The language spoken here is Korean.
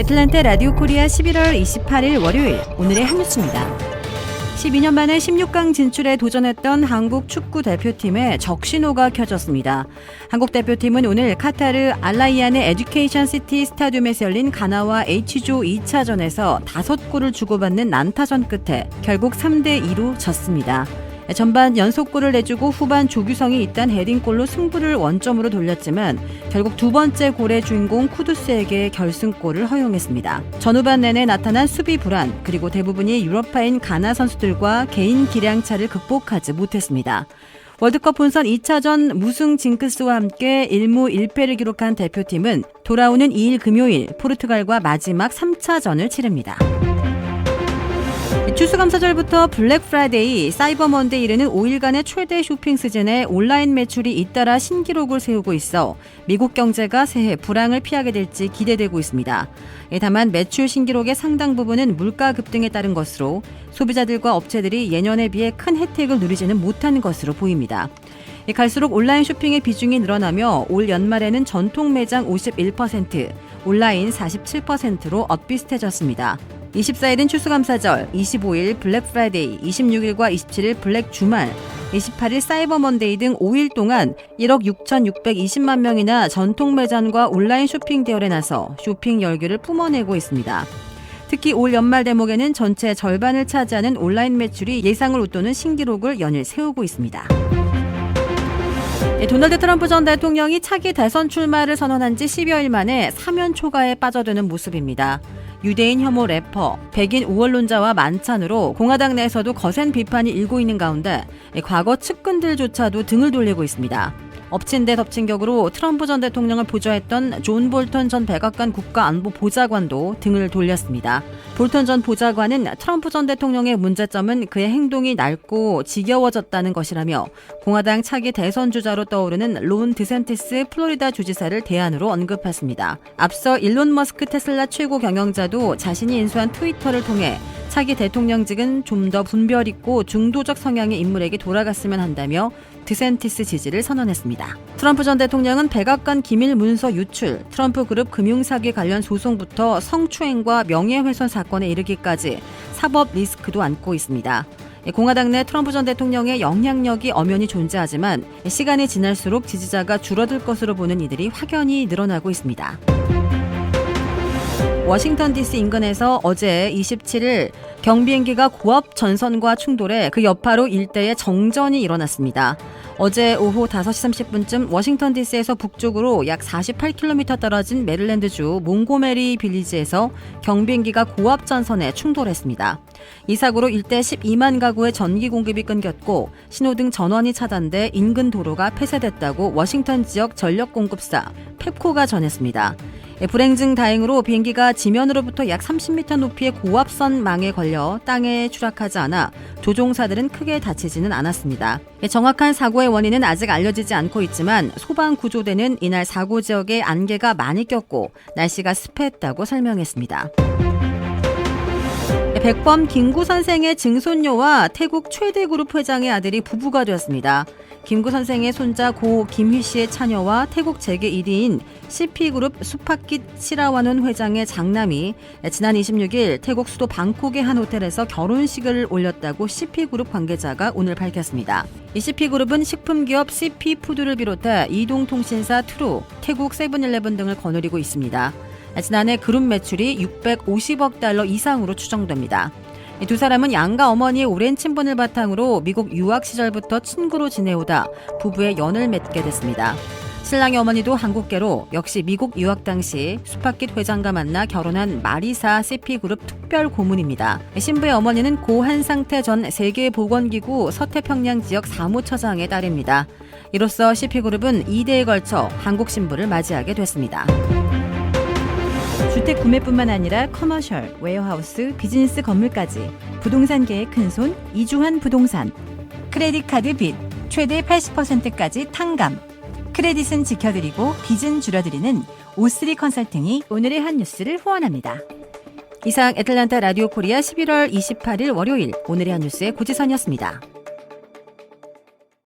애틀랜타 라디오 코리아 11월 28일 월요일 오늘의 한뉴스입니다. 12년 만에 16강 진출에 도전했던 한국 축구 대표팀의 적신호가 켜졌습니다. 한국 대표팀은 오늘 카타르 알라이안의 에듀케이션 시티 스타디움에서 열린 가나와 H조 2차전에서 5골을 주고받는 난타전 끝에 결국 3대2로 졌습니다. 전반 연속골을 내주고 후반 조규성이 잇단 헤딩골로 승부를 원점으로 돌렸지만 결국 두 번째 골의 주인공 쿠두스에게 결승골을 허용했습니다. 전후반 내내 나타난 수비 불안 그리고 대부분이 유럽파인 가나 선수들과 개인 기량차를 극복하지 못했습니다. 월드컵 본선 2차전 무승 징크스와 함께 1무 1패를 기록한 대표팀은 돌아오는 2일 금요일 포르투갈과 마지막 3차전을 치릅니다. 추수감사절부터 블랙 프라이데이, 사이버 먼데이 이르는 5일간의 최대 쇼핑 시즌에 온라인 매출이 잇따라 신기록을 세우고 있어 미국 경제가 새해 불황을 피하게 될지 기대되고 있습니다. 다만 매출 신기록의 상당 부분은 물가 급등에 따른 것으로 소비자들과 업체들이 예년에 비해 큰 혜택을 누리지는 못하는 것으로 보입니다. 갈수록 온라인 쇼핑의 비중이 늘어나며 올 연말에는 전통 매장 51%, 온라인 47%로 엇비슷해졌습니다. 24일은 추수감사절, 25일 블랙 프라이데이, 26일과 27일 블랙 주말, 28일 사이버 먼데이 등 5일 동안 1억 6,620만 명이나 전통 매장과 온라인 쇼핑 대열에 나서 쇼핑 열기를 뿜어내고 있습니다. 특히 올 연말 대목에는 전체 절반을 차지하는 온라인 매출이 예상을 웃도는 신기록을 연일 세우고 있습니다. 도널드 트럼프 전 대통령이 차기 대선 출마를 선언한 지 10여일 만에 사면 초가에 빠져드는 모습입니다. 유대인 혐오 래퍼, 백인 우월론자와 만찬으로 공화당 내에서도 거센 비판이 일고 있는 가운데 과거 측근들조차도 등을 돌리고 있습니다. 엎친 데 덮친 격으로 트럼프 전 대통령을 보좌했던 존 볼턴 전 백악관 국가안보보좌관도 등을 돌렸습니다. 볼턴 전 보좌관은 트럼프 전 대통령의 문제점은 그의 행동이 낡고 지겨워졌다는 것이라며 공화당 차기 대선 주자로 떠오르는 론 드샌티스 플로리다 주지사를 대안으로 언급했습니다. 앞서 일론 머스크 테슬라 최고 경영자도 자신이 인수한 트위터를 통해 차기 대통령직은 좀 더 분별 있고 중도적 성향의 인물에게 돌아갔으면 한다며 드샌티스 지지를 선언했습니다. 트럼프 전 대통령은 백악관 기밀 문서 유출, 트럼프 그룹 금융사기 관련 소송부터 성추행과 명예훼손 사건에 이르기까지 사법 리스크도 안고 있습니다. 공화당 내 트럼프 전 대통령의 영향력이 엄연히 존재하지만 시간이 지날수록 지지자가 줄어들 것으로 보는 이들이 확연히 늘어나고 있습니다. 워싱턴 DC 인근에서 어제 27일 경비행기가 고압 전선과 충돌해 그 여파로 일대에 정전이 일어났습니다. 어제 오후 5시 30분쯤 워싱턴 DC에서 북쪽으로 약 48km 떨어진 메릴랜드주 몽고메리 빌리지에서 경비행기가 고압 전선에 충돌했습니다. 이 사고로 일대 12만 가구의 전기 공급이 끊겼고 신호등 전원이 차단돼 인근 도로가 폐쇄됐다고 워싱턴 지역 전력 공급사 펩코가 전했습니다. 불행 중 다행으로 비행기가 지면으로부터 약 30m 높이의 고압선 망에 걸려 땅에 추락하지 않아 조종사들은 크게 다치지는 않았습니다. 정확한 사고의 원인은 아직 알려지지 않고 있지만 소방구조대는 이날 사고 지역에 안개가 많이 꼈고 날씨가 습했다고 설명했습니다. 백범 김구 선생의 증손녀와 태국 최대 그룹 회장의 아들이 부부가 되었습니다. 김구 선생의 손자 고 김휘 씨의 차녀와 태국 재계 1위인 CP그룹 수파킷 시라와논 회장의 장남이 지난 26일 태국 수도 방콕의 한 호텔에서 결혼식을 올렸다고 CP그룹 관계자가 오늘 밝혔습니다. 이 CP그룹은 식품기업 CP푸드를 비롯해 이동통신사 트루, 태국 세븐일레븐 등을 거느리고 있습니다. 지난해 그룹 매출이 650억 달러 이상으로 추정됩니다. 두 사람은 양가 어머니의 오랜 친분을 바탕으로 미국 유학 시절부터 친구로 지내오다 부부의 연을 맺게 됐습니다. 신랑의 어머니도 한국계로 역시 미국 유학 당시 수파킷 회장과 만나 결혼한 마리사 CP그룹 특별 고문입니다. 신부의 어머니는 고 한상태 전 세계보건기구 서태평양 지역 사무처장의 딸입니다. 이로써 CP그룹은 2대에 걸쳐 한국 신부를 맞이하게 됐습니다. 주택 구매뿐만 아니라 커머셜, 웨어하우스, 비즈니스 건물까지 부동산계의 큰손 이주환 부동산. 크레딧 카드 빚 최대 80%까지 탕감. 크레딧은 지켜드리고 빚은 줄여드리는 O3 컨설팅이 오늘의 한 뉴스를 후원합니다. 이상 애틀랜타 라디오 코리아 11월 28일 월요일 오늘의 한 뉴스의 고지선이었습니다.